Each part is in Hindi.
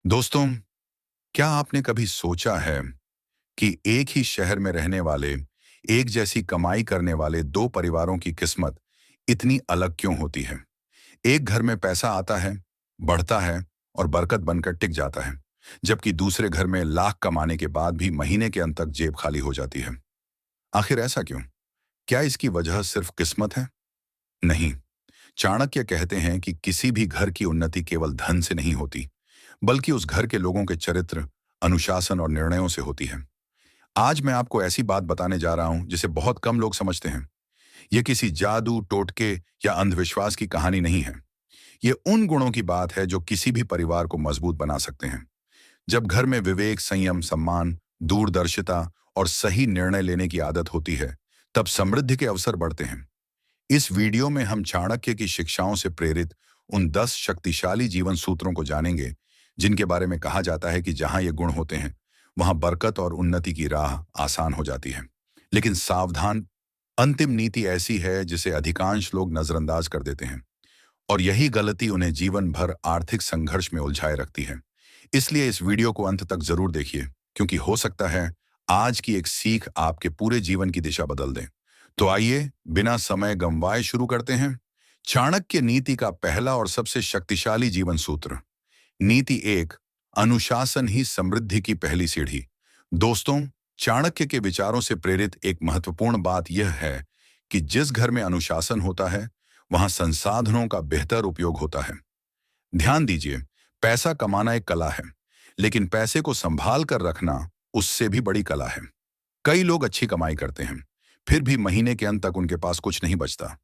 दोस्तों, क्या आपने कभी सोचा है कि एक ही शहर में रहने वाले, एक जैसी कमाई करने वाले दो परिवारों की किस्मत इतनी अलग क्यों होती है? एक घर में पैसा आता है, बढ़ता है और बरकत बनकर टिक जाता है, जबकि दूसरे घर में लाख कमाने के बाद भी महीने के अंत तक जेब खाली हो जाती है। आखिर ऐसा क्यों? क्या इसकी वजह सिर्फ किस्मत है? नहीं। चाणक्य कहते हैं कि किसी भी घर की उन्नति केवल धन से नहीं होती, बल्कि उस घर के लोगों के चरित्र, अनुशासन और निर्णयों से होती है। आज मैं आपको ऐसी बात बताने जा रहा हूं जिसे बहुत कम लोग समझते हैं। यह किसी जादू, टोटके या अंधविश्वास की कहानी नहीं है। ये उन गुणों की बात है जो किसी भी परिवार को मजबूत बना सकते हैं। जब घर में विवेक, संयम, सम्मान, दूरदर्शिता और सही निर्णय लेने की आदत होती है, तब समृद्धि के अवसर बढ़ते हैं। इस वीडियो में हम चाणक्य की शिक्षाओं से प्रेरित उन 10 शक्तिशाली जीवन सूत्रों को जानेंगे, जिनके बारे में कहा जाता है कि जहां ये गुण होते हैं, वहां बरकत और उन्नति की राह आसान हो जाती है। लेकिन सावधान, अंतिम नीति ऐसी है जिसे अधिकांश लोग नजरअंदाज कर देते हैं, और यही गलती उन्हें जीवन भर आर्थिक संघर्ष में उलझाए रखती है। इसलिए इस वीडियो को अंत तक जरूर देखिए, क्योंकि हो सकता है आज की एक सीख आपके पूरे जीवन की दिशा बदल दे। तो आइए, बिना समय गंवाए शुरू करते हैं। चाणक्य नीति का पहला और सबसे शक्तिशाली जीवन सूत्र। नीति एक, अनुशासन ही समृद्धि की पहली सीढ़ी। दोस्तों, चाणक्य के विचारों से प्रेरित एक महत्वपूर्ण बात यह है कि जिस घर में अनुशासन होता है, वहां संसाधनों का बेहतर उपयोग होता है। ध्यान दीजिए, पैसा कमाना एक कला है, लेकिन पैसे को संभाल कर रखना उससे भी बड़ी कला है। कई लोग अच्छी कमाई करते हैं, फिर भी महीने के अंत तक उनके पास कुछ नहीं बचता।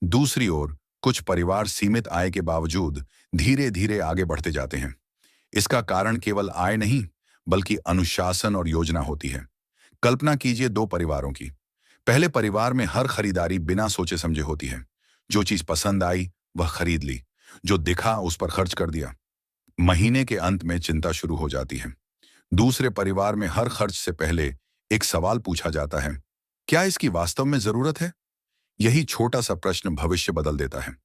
दूसरी ओर, कुछ परिवार सीमित आय के बावजूद धीरे धीरे आगे बढ़ते जाते हैं। इसका कारण केवल आय नहीं, बल्कि अनुशासन और योजना होती है। कल्पना कीजिए दो परिवारों की। पहले परिवार में हर खरीदारी बिना सोचे समझे होती है। जो चीज पसंद आई वह खरीद ली, जो दिखा उस पर खर्च कर दिया। महीने के अंत में चिंता शुरू हो जाती है। दूसरे परिवार में हर खर्च से पहले एक सवाल पूछा जाता है, क्या इसकी वास्तव में जरूरत है? यही छोटा सा प्रश्न भविष्य बदल देता है।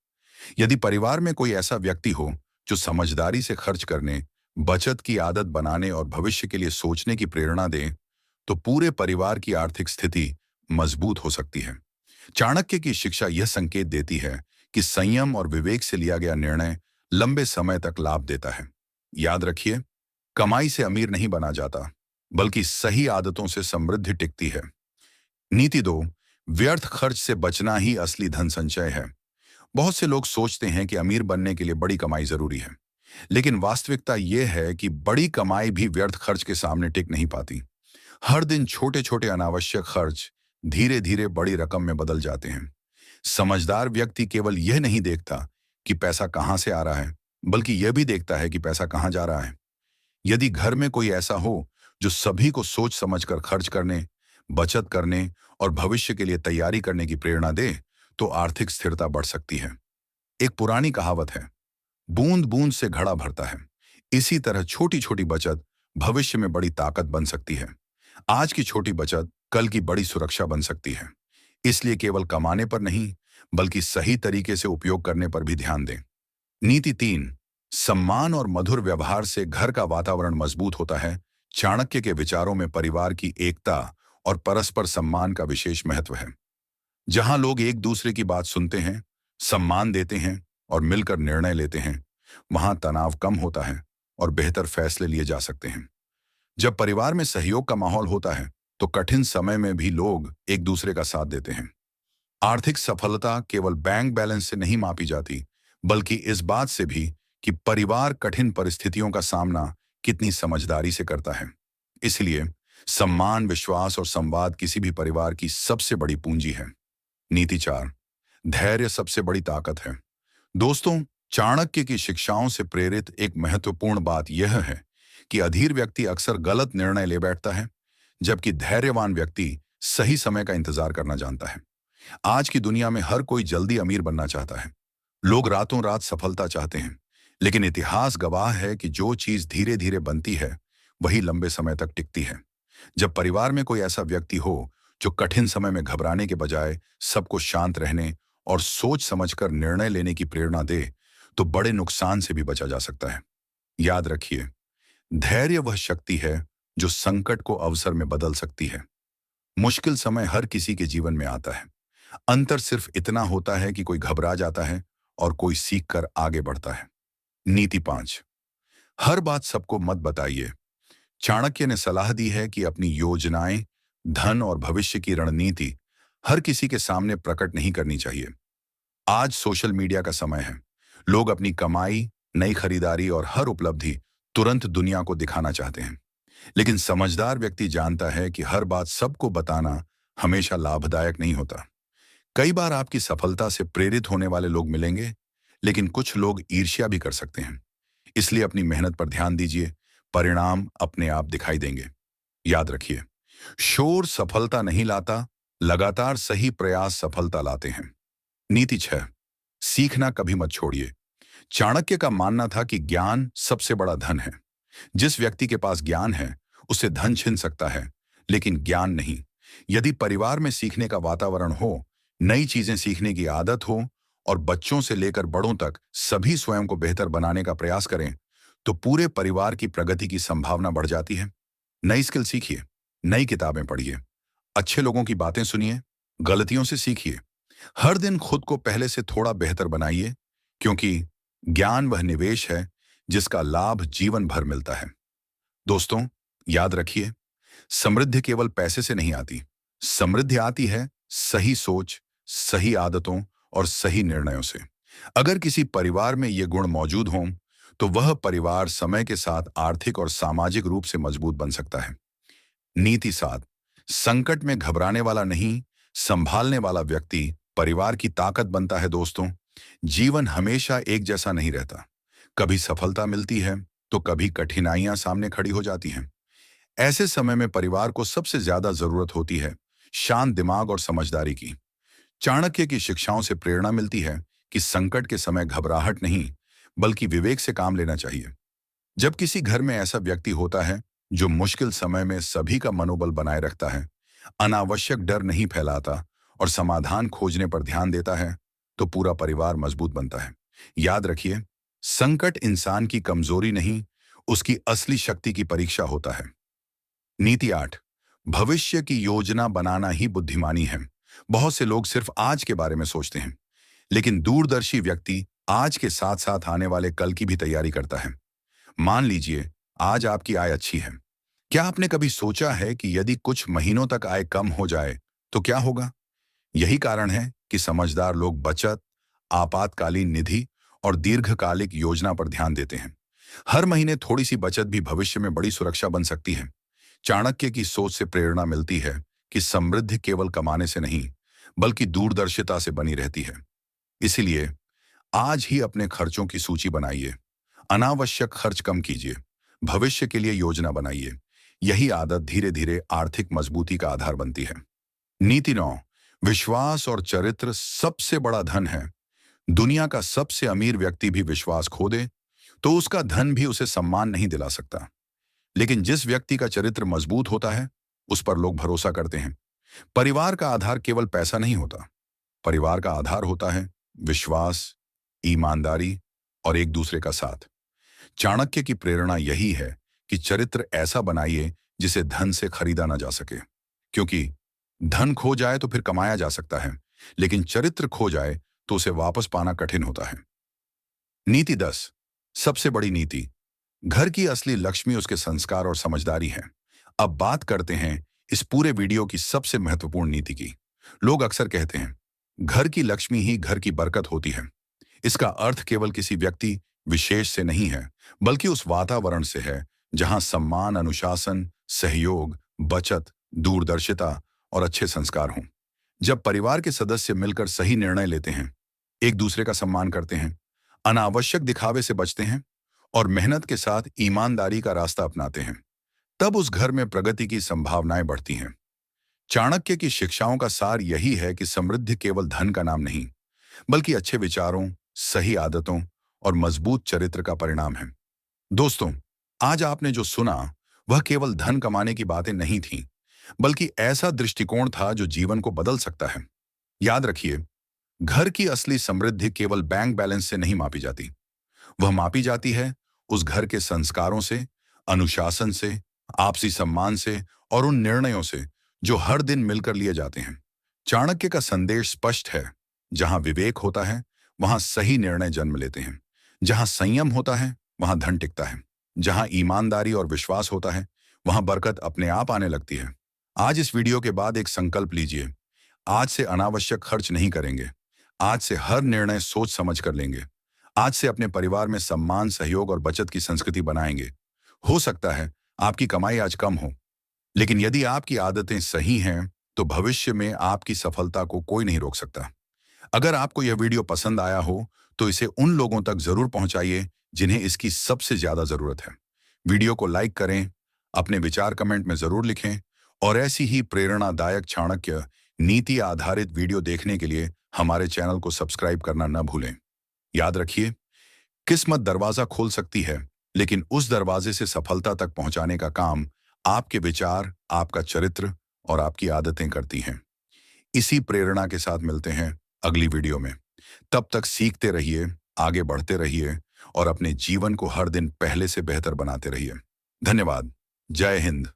यदि परिवार में कोई ऐसा व्यक्ति हो जो समझदारी से खर्च करने, बचत की आदत बनाने और भविष्य के लिए सोचने की प्रेरणा दे, तो पूरे परिवार की आर्थिक स्थिति मजबूत हो सकती है। चाणक्य की शिक्षा यह संकेत देती है कि संयम और विवेक से लिया गया निर्णय लंबे समय तक लाभ देता है। याद रखिए, कमाई से अमीर नहीं बना जाता, बल्कि सही आदतों से समृद्धि टिकती है। नीति दो, व्यर्थ खर्च से बचना ही असली धन संचय है। बहुत से लोग सोचते हैं कि अमीर बनने के लिए बड़ी कमाई जरूरी है, लेकिन वास्तविकता यह है कि बड़ी कमाई भी व्यर्थ खर्च के सामने टिक नहीं पाती। हर दिन छोटे छोटे अनावश्यक खर्च धीरे धीरे बड़ी रकम में बदल जाते हैं। समझदार व्यक्ति केवल यह नहीं देखता कि पैसा कहां से आ रहा है, बल्कि यह भी देखता है कि पैसा कहां जा रहा है। यदि घर में कोई ऐसा हो जो सभी को सोच समझकर खर्च करने, बचत करने और भविष्य के लिए तैयारी करने की प्रेरणा दे, तो आर्थिक स्थिरता बढ़ सकती है। एक पुरानी कहावत है, बूंद बूंद से घड़ा भरता है। इसी तरह छोटी छोटी बचत भविष्य में बड़ी ताकत बन सकती है। आज की छोटी बचत कल की बड़ी सुरक्षा बन सकती है। इसलिए केवल कमाने पर नहीं, बल्कि सही तरीके से उपयोग करने पर भी ध्यान दें। नीति तीन, सम्मान और मधुर व्यवहार से घर का वातावरण मजबूत होता है। चाणक्य के विचारों में परिवार की एकता और परस्पर सम्मान का विशेष महत्व है। जहां लोग एक दूसरे की बात सुनते हैं, सम्मान देते हैं और मिलकर निर्णय लेते हैं, वहां तनाव कम होता है और बेहतर फैसले लिए जा सकते हैं। जब परिवार में सहयोग का माहौल होता है, तो कठिन समय में भी लोग एक दूसरे का साथ देते हैं। आर्थिक सफलता केवल बैंक बैलेंस से नहीं मापी जाती, बल्कि इस बात से भी कि परिवार कठिन परिस्थितियों का सामना कितनी समझदारी से करता है। इसलिए सम्मान, विश्वास और संवाद किसी भी परिवार की सबसे बड़ी पूंजी है। नीति चार, धैर्य सबसे बड़ी ताकत है। दोस्तों, चाणक्य की शिक्षाओं से प्रेरित एक महत्वपूर्ण बात यह है कि अधीर व्यक्ति अक्सर गलत निर्णय ले बैठता है, जबकि धैर्यवान व्यक्ति सही समय का इंतजार करना जानता है। आज की दुनिया में हर कोई जल्दी अमीर बनना चाहता है। लोग रातों रात सफलता चाहते हैं, लेकिन इतिहास गवाह है कि जो चीज धीरे धीरे बनती है, वही लंबे समय तक टिकती है। जब परिवार में कोई ऐसा व्यक्ति हो जो कठिन समय में घबराने के बजाय सबको शांत रहने और सोच समझकर निर्णय लेने की प्रेरणा दे, तो बड़े नुकसान से भी बचा जा सकता है। याद रखिए, धैर्य वह शक्ति है जो संकट को अवसर में बदल सकती है। मुश्किल समय हर किसी के जीवन में आता है। अंतर सिर्फ इतना होता है कि कोई घबरा जाता है और कोई सीख कर आगे बढ़ता है। नीति 5। हर बात सबको मत बताइए। चाणक्य ने सलाह दी है कि अपनी योजनाएं, धन और भविष्य की रणनीति हर किसी के सामने प्रकट नहीं करनी चाहिए। आज सोशल मीडिया का समय है। लोग अपनी कमाई, नई खरीदारी और हर उपलब्धि तुरंत दुनिया को दिखाना चाहते हैं। लेकिन समझदार व्यक्ति जानता है कि हर बात सबको बताना हमेशा लाभदायक नहीं होता। कई बार आपकी सफलता से प्रेरित होने वाले लोग मिलेंगे, लेकिन कुछ लोग ईर्ष्या भी कर सकते हैं। इसलिए अपनी मेहनत पर ध्यान दीजिए, परिणाम अपने आप दिखाई देंगे। याद रखिए, शोर सफलता नहीं लाता, लगातार सही प्रयास सफलता लाते हैं। नीति 6। सीखना कभी मत छोड़िए। चाणक्य का मानना था कि ज्ञान सबसे बड़ा धन है। जिस व्यक्ति के पास ज्ञान है, उसे धन छिन सकता है, लेकिन ज्ञान नहीं। यदि परिवार में सीखने का वातावरण हो, नई चीजें सीखने की आदत हो और बच्चों से लेकर बड़ों तक सभी स्वयं को बेहतर बनाने का प्रयास करें, तो पूरे परिवार की प्रगति की संभावना बढ़ जाती है। नई स्किल सीखिए, नई किताबें पढ़िए, अच्छे लोगों की बातें सुनिए, गलतियों से सीखिए। हर दिन खुद को पहले से थोड़ा बेहतर बनाइए, क्योंकि ज्ञान वह निवेश है जिसका लाभ जीवन भर मिलता है। दोस्तों, याद रखिए, समृद्धि केवल पैसे से नहीं आती। समृद्धि आती है सही सोच, सही आदतों और सही निर्णयों से। अगर किसी परिवार में ये गुण मौजूद हों, तो वह परिवार समय के साथ आर्थिक और सामाजिक रूप से मजबूत बन सकता है। नीति 7। संकट में घबराने वाला नहीं, संभालने वाला व्यक्ति परिवार की ताकत बनता है। दोस्तों, जीवन हमेशा एक जैसा नहीं रहता। कभी सफलता मिलती है, तो कभी कठिनाइयां सामने खड़ी हो जाती हैं। ऐसे समय में परिवार को सबसे ज्यादा जरूरत होती है शांत दिमाग और समझदारी की। चाणक्य की शिक्षाओं से प्रेरणा मिलती है कि संकट के समय घबराहट नहीं, बल्कि विवेक से काम लेना चाहिए। जब किसी घर में ऐसा व्यक्ति होता है जो मुश्किल समय में सभी का मनोबल बनाए रखता है, अनावश्यक डर नहीं फैलाता और समाधान खोजने पर ध्यान देता है, तो पूरा परिवार मजबूत बनता है। याद रखिए, संकट इंसान की कमजोरी नहीं, उसकी असली शक्ति की परीक्षा होता है। नीति 8। भविष्य की योजना बनाना ही बुद्धिमानी है। बहुत से लोग सिर्फ आज के बारे में सोचते हैं, लेकिन दूरदर्शी व्यक्ति आज के साथ साथ आने वाले कल की भी तैयारी करता है। मान लीजिए, आज आपकी आय अच्छी है। क्या आपने कभी सोचा है कि यदि कुछ महीनों तक आय कम हो जाए तो क्या होगा? यही कारण है कि समझदार लोग बचत, आपातकालीन निधि और दीर्घकालिक योजना पर ध्यान देते हैं। हर महीने थोड़ी सी बचत भी भविष्य में बड़ी सुरक्षा बन सकती है। चाणक्य की सोच से प्रेरणा मिलती है कि समृद्धि केवल कमाने से नहीं, बल्कि दूरदर्शिता से बनी रहती है। इसीलिए आज ही अपने खर्चों की सूची बनाइए, अनावश्यक खर्च कम कीजिए, भविष्य के लिए योजना बनाइए। यही आदत धीरे धीरे आर्थिक मजबूती का आधार बनती है। नीति 9। विश्वास और चरित्र सबसे बड़ा धन है। दुनिया का सबसे अमीर व्यक्ति भी विश्वास खो दे, तो उसका धन भी उसे सम्मान नहीं दिला सकता। लेकिन जिस व्यक्ति का चरित्र मजबूत होता है, उस पर लोग भरोसा करते हैं। परिवार का आधार केवल पैसा नहीं होता। परिवार का आधार होता है विश्वास, ईमानदारी और एक दूसरे का साथ। चाणक्य की प्रेरणा यही है कि चरित्र ऐसा बनाइए जिसे धन से खरीदा ना जा सके, क्योंकि धन खो जाए तो फिर कमाया जा सकता है, लेकिन चरित्र खो जाए तो उसे वापस पाना कठिन होता है। नीति 10। सबसे बड़ी नीति। घर की असली लक्ष्मी उसके संस्कार और समझदारी है। अब बात करते हैं इस पूरे वीडियो की सबसे महत्वपूर्ण नीति की। लोग अक्सर कहते हैं, घर की लक्ष्मी ही घर की बरकत होती है। इसका अर्थ केवल किसी व्यक्ति विशेष से नहीं है, बल्कि उस वातावरण से है जहां सम्मान, अनुशासन, सहयोग, बचत, दूरदर्शिता और अच्छे संस्कार हों। जब परिवार के सदस्य मिलकर सही निर्णय लेते हैं, एक दूसरे का सम्मान करते हैं, अनावश्यक दिखावे से बचते हैं और मेहनत के साथ ईमानदारी का रास्ता अपनाते हैं, तब उस घर में प्रगति की संभावनाएं बढ़ती हैं। चाणक्य की शिक्षाओं का सार यही है कि समृद्धि केवल धन का नाम नहीं, बल्कि अच्छे विचारों, सही आदतों और मजबूत चरित्र का परिणाम है। दोस्तों, आज आपने जो सुना वह केवल धन कमाने की बातें नहीं थीं, बल्कि ऐसा दृष्टिकोण था जो जीवन को बदल सकता है। याद रखिए, घर की असली समृद्धि केवल बैंक बैलेंस से नहीं मापी जाती। वह मापी जाती है उस घर के संस्कारों से, अनुशासन से, आपसी सम्मान से और उन निर्णयों से जो हर दिन मिलकर लिए जाते हैं। चाणक्य का संदेश स्पष्ट है, जहां विवेक होता है वहां सही निर्णय जन्म लेते हैं। जहां संयम होता है वहां धन टिकता है। जहां ईमानदारी और विश्वास होता है वहां बरकत अपने आप आने लगती है। आज इस वीडियो के बाद एक संकल्प लीजिए। आज से अनावश्यक खर्च नहीं करेंगे। आज से हर निर्णय सोच समझ कर लेंगे। आज से अपने परिवार में सम्मान, सहयोग और बचत की संस्कृति बनाएंगे। हो सकता है आपकी कमाई आज कम हो, लेकिन यदि आपकी आदतें सही हैं तो भविष्य में आपकी सफलता को कोई नहीं रोक सकता। अगर आपको यह वीडियो पसंद आया हो तो इसे उन लोगों तक जरूर पहुंचाइए जिन्हें इसकी सबसे ज्यादा जरूरत है। वीडियो को लाइक करें, अपने विचार कमेंट में जरूर लिखें और ऐसी ही प्रेरणादायक चाणक्य नीति आधारित वीडियो देखने के लिए हमारे चैनल को सब्सक्राइब करना न भूलें। याद रखिए, किस्मत दरवाजा खोल सकती है, लेकिन उस दरवाजे से सफलता तक पहुंचाने का काम आपके विचार, आपका चरित्र और आपकी आदतें करती हैं। इसी प्रेरणा के साथ मिलते हैं अगली वीडियो में। तब तक सीखते रहिए, आगे बढ़ते रहिए और अपने जीवन को हर दिन पहले से बेहतर बनाते रहिए। धन्यवाद। जय हिंद।